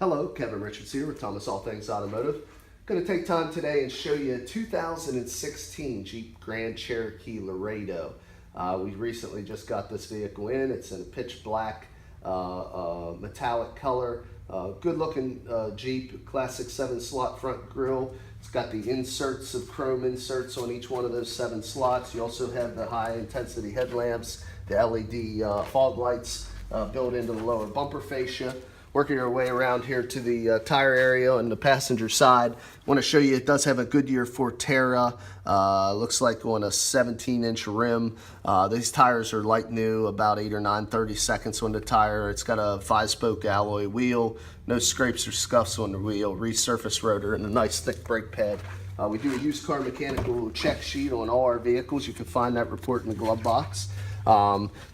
Hello, Kevin Richards here with Thomas All Things Automotive. Going to take time today and show you a 2016 Jeep Grand Cherokee Laredo. We recently just got this vehicle in. It's in a pitch black metallic color. Good looking Jeep, classic 7-slot front grille. It's got the inserts of chrome inserts on each one of those 7 slots. You also have the high intensity headlamps, the LED fog lights built into the lower bumper fascia. Working our way around here to the tire area on the passenger side. I want to show you it does have a Goodyear Forterra. Looks like on a 17-inch rim. These tires are like new, about 8 or 9/32 on the tire. It's got a 5-spoke alloy wheel, no scrapes or scuffs on the wheel, resurfaced rotor, and a nice thick brake pad. We do a used car mechanical check sheet on all our vehicles. You can find that report in the glove box.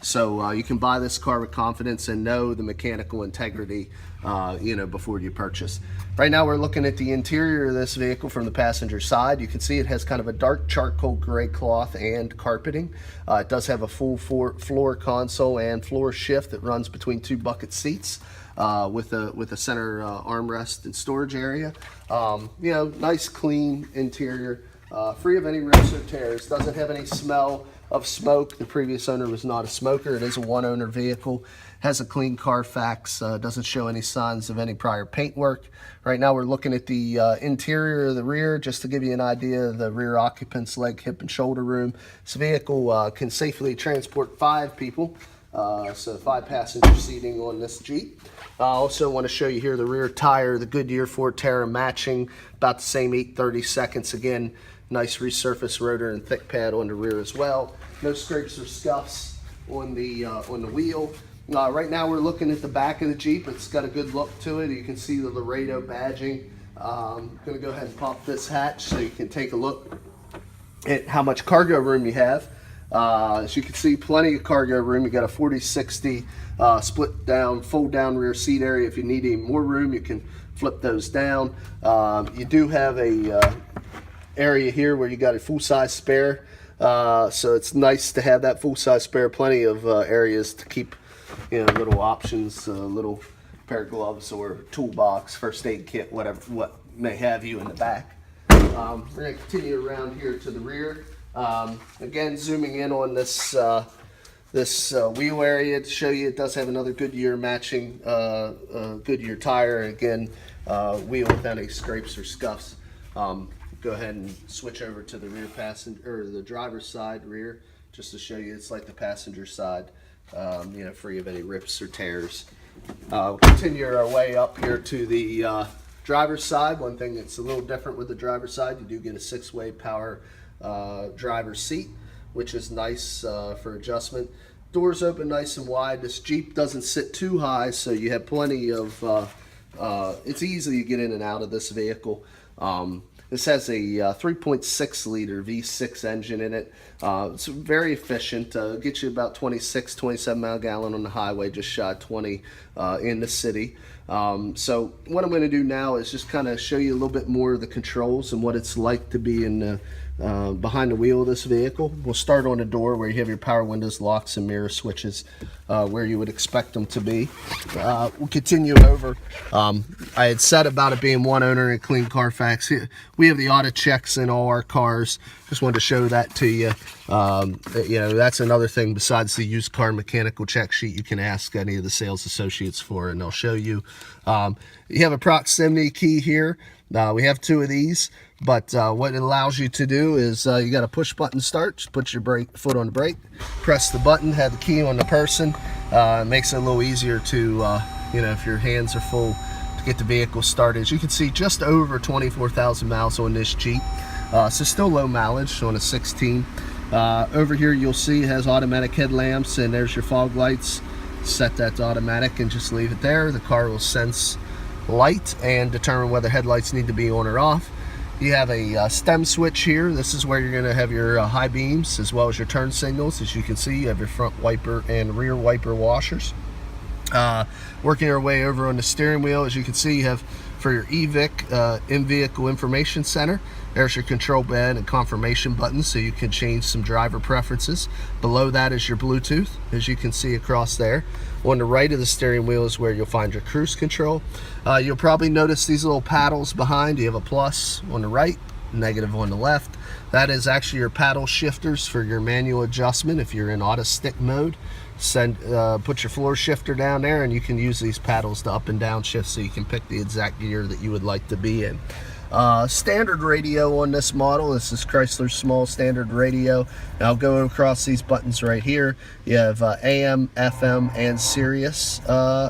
So you can buy this car with confidence and know the mechanical integrity, before you purchase. Right now we're looking at the interior of this vehicle from the passenger side. You can see it has kind of a dark charcoal gray cloth and carpeting. It does have a full floor console and floor shift that runs between 2 bucket seats. With a center armrest and storage area. Nice clean interior, free of any rips or tears. Doesn't have any smell of smoke. The previous owner was not a smoker. It is a one-owner vehicle. Has a clean Carfax. Doesn't show any signs of any prior paint work. Right now we're looking at the interior of the rear, just to give you an idea of the rear occupant's leg, hip, and shoulder room. This vehicle can safely transport 5 people. So 5 passenger seating on this Jeep. I also want to show you here the rear tire, the Goodyear Forterra matching, about the same 8/32. Again, nice resurfaced rotor and thick pad on the rear as well. No scrapes or scuffs on the wheel. Right now we're looking at the back of the Jeep. It's got a good look to it. You can see the Laredo badging. I'm going to go ahead and pop this hatch so you can take a look at how much cargo room you have. As you can see, plenty of cargo room. You got a 40/60 split down, fold down rear seat area. If you need any more room, you can flip those down. You do have a area here where you got a full-size spare. So it's nice to have that full-size spare. Plenty of areas to keep, little options, little pair of gloves or toolbox, first aid kit, whatever, what may have you in the back. We're going to continue around here to the rear. Again, zooming in on this wheel area to show you, it does have another Goodyear matching Goodyear tire. Again, wheel without any scrapes or scuffs. Go ahead and switch over to the rear passenger or the driver's side rear, just to show you it's like the passenger side, free of any rips or tears. We'll continue our way up here to the driver's side. One thing that's a little different with the driver's side, you do get a 6-way power driver's seat, which is nice for adjustment. Doors open nice and wide. This Jeep doesn't sit too high, so you have plenty of it's easy to get in and out of this vehicle. This has a 3.6 liter V6 engine in it. It's very efficient. Gets you about 27 mile gallon on the highway, just shy of 20 in the city. So what I'm going to do now is just kind of show you a little bit more of the controls and what it's like to be in the behind the wheel of this vehicle. We'll start on the door where you have your power windows, locks, and mirror switches where you would expect them to be. We'll continue over. I had said about it being one owner and clean Carfax. We have the AutoChecks in all our cars. Just wanted to show that to you. That's another thing besides the used car mechanical check sheet you can ask any of the sales associates for, and they'll show you. You have a proximity key here. We have 2 of these, but what it allows you to do is you got a push button start. Just put your foot on the brake, press the button, have the key on the person. It makes it a little easier to, if your hands are full, to get the vehicle started. As you can see, just over 24,000 miles on this Jeep. So still low mileage on a 16. Over here you'll see it has automatic headlamps, and there's your fog lights. Set that to automatic and just leave it there. The car will sense light and determine whether headlights need to be on or off. You have a stem switch here. This is where you're going to have your high beams as well as your turn signals. As you can see, you have your front wiper and rear wiper washers. Working our way over on the steering wheel, as you can see, you have for your EVIC, in-vehicle information center. There's your control bed and confirmation buttons, so you can change some driver preferences. Below that is your Bluetooth, as you can see across there. On the right of the steering wheel is where you'll find your cruise control. You'll probably notice these little paddles behind. You have a plus on the right, negative on the left. That is actually your paddle shifters for your manual adjustment if you're in auto stick mode. Put your floor shifter down there and you can use these paddles to up and down shift so you can pick the exact gear that you would like to be in. Standard radio on this model. This is Chrysler's small standard radio. And I'll go across these buttons right here. You have AM, FM, and Sirius.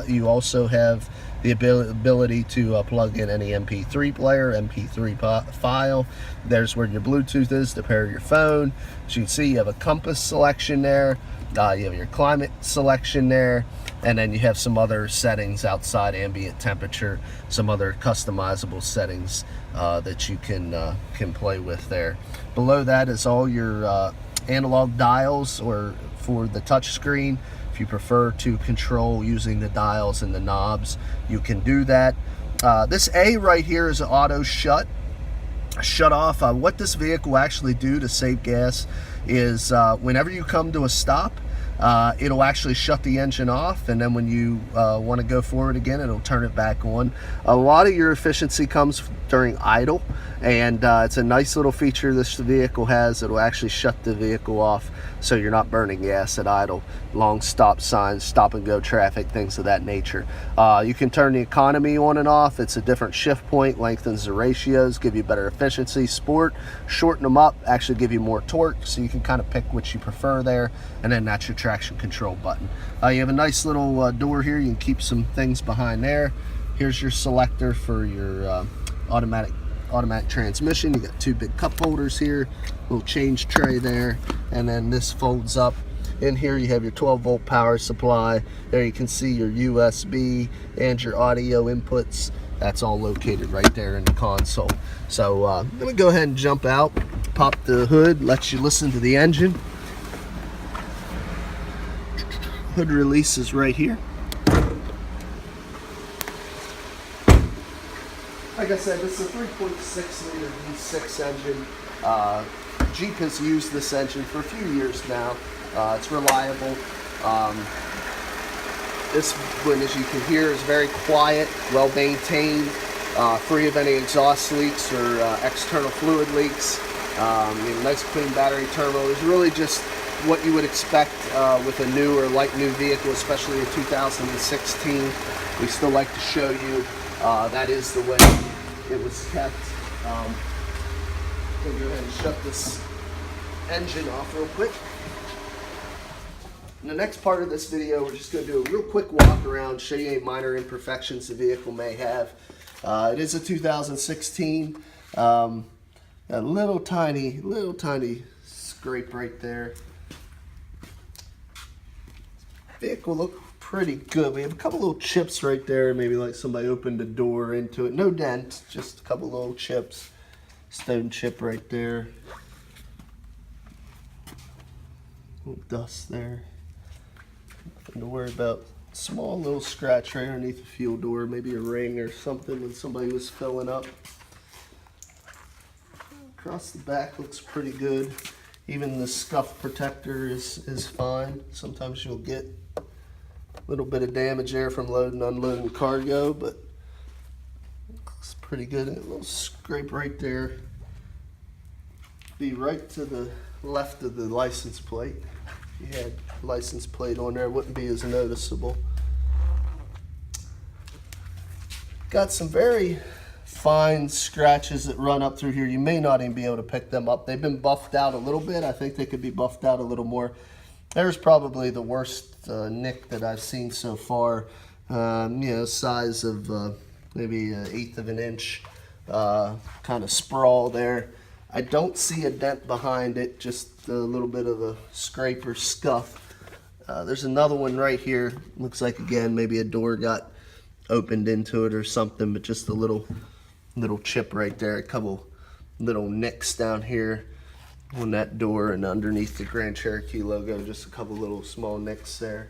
You also have the ability to plug in any MP3 player, MP3 file. There's where your Bluetooth is to pair your phone. As you can see, you have a compass selection there. You have your climate selection there, and then you have some other settings outside ambient temperature, some other customizable settings that you can play with there. Below that is all your analog dials, or for the touch screen. If you prefer to control using the dials and the knobs, you can do that. This A right here is an auto shut off. What this vehicle will actually do to save gas is whenever you come to a stop, it'll actually shut the engine off, and then when you want to go forward again, it'll turn it back on. A lot of your efficiency comes during idle, and it's a nice little feature this vehicle has. It'll actually shut the vehicle off so you're not burning gas at idle. Long stop signs, stop and go traffic, things of that nature. You can turn the economy on and off. It's a different shift point, lengthens the ratios, give you better efficiency. Sport, shorten them up, actually give you more torque, so you can kind of pick which you prefer there, and then that's your traction control button. You have a nice little door here. You can keep some things behind there. Here's your selector for your automatic transmission. You got two big cup holders here, little change tray there, and then this folds up. In here you have your 12-volt power supply. There you can see your USB and your audio inputs. That's all located right there in the console. So let me go ahead and jump out, pop the hood, let you listen to the engine. Hood release is right here. Like I said, this is a 3.6 liter V6 engine. Jeep has used this engine for a few years now. It's reliable. This one, as you can hear, is very quiet, well maintained, free of any exhaust leaks or external fluid leaks. Nice clean battery turbo. It's really just what you would expect with a new or light new vehicle, especially in 2016. We still like to show you that is the way it was kept. I'll go ahead and shut this engine off real quick. In the next part of this video, we're just going to do a real quick walk around, show you any minor imperfections the vehicle may have. It is a 2016. A little tiny scrape right there. Vehicle look pretty good. We have a couple little chips right there, maybe like somebody opened a door into it. No dent, just a couple little chips. Stone chip right there. A little dust there. Nothing to worry about. Small little scratch right underneath the fuel door, maybe a ring or something when somebody was filling up. Across the back looks pretty good. Even the scuff protector is fine. Sometimes you'll get a little bit of damage there from loading and unloading cargo, but it looks pretty good. And a little scrape right there. Be right to the left of the license plate. If you had license plate on there, it wouldn't be as noticeable. Got some very fine scratches that run up through here. You may not even be able to pick them up. They've been buffed out a little bit. I think they could be buffed out a little more. There's probably the worst nick that I've seen so far. Size of maybe 1/8 of an inch kind of sprawl there. I don't see a dent behind it, just a little bit of a scrape or scuff. There's another one right here. Looks like, again, maybe a door got opened into it or something, but just a little chip right there. A couple little nicks down here on that door, and underneath the Grand Cherokee logo, just a couple little small nicks there.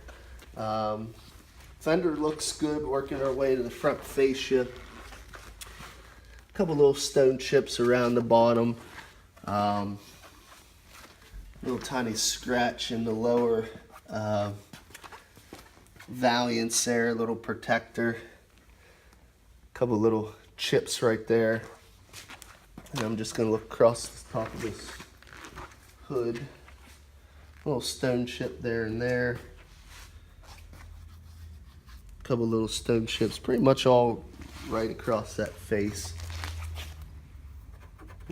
Fender looks good, working our way to the front fascia. A couple little stone chips around the bottom. Little tiny scratch in the lower valiance there, little protector. Couple little chips right there. And I'm just going to look across the top of this hood. Little stone chip there and there. Couple little stone chips, pretty much all right across that face.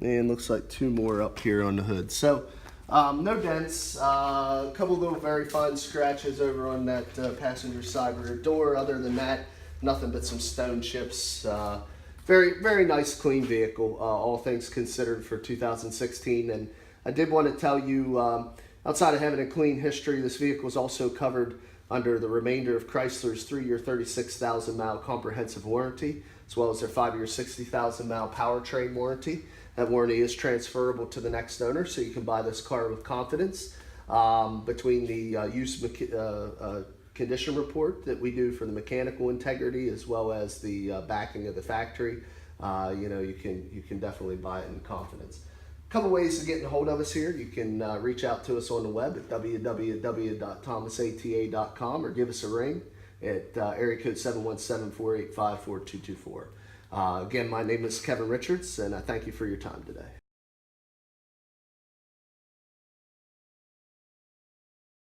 And looks like two more up here on the hood. So no dents. A couple little very fine scratches over on that passenger side rear door. Other than that, nothing but some stone chips. Very nice, clean vehicle, all things considered, for 2016. And I did want to tell you, outside of having a clean history, this vehicle is also covered under the remainder of Chrysler's 3-year, 36,000-mile comprehensive warranty, as well as their 5-year, 60,000-mile powertrain warranty. That warranty is transferable to the next owner, so you can buy this car with confidence. Between the used condition report that we do for the mechanical integrity, as well as the backing of the factory, you can definitely buy it in confidence. A couple ways of getting a hold of us here. You can reach out to us on the web at www.thomasata.com or give us a ring at area code 717-485-4224. Again, my name is Kevin Richards, and I thank you for your time today.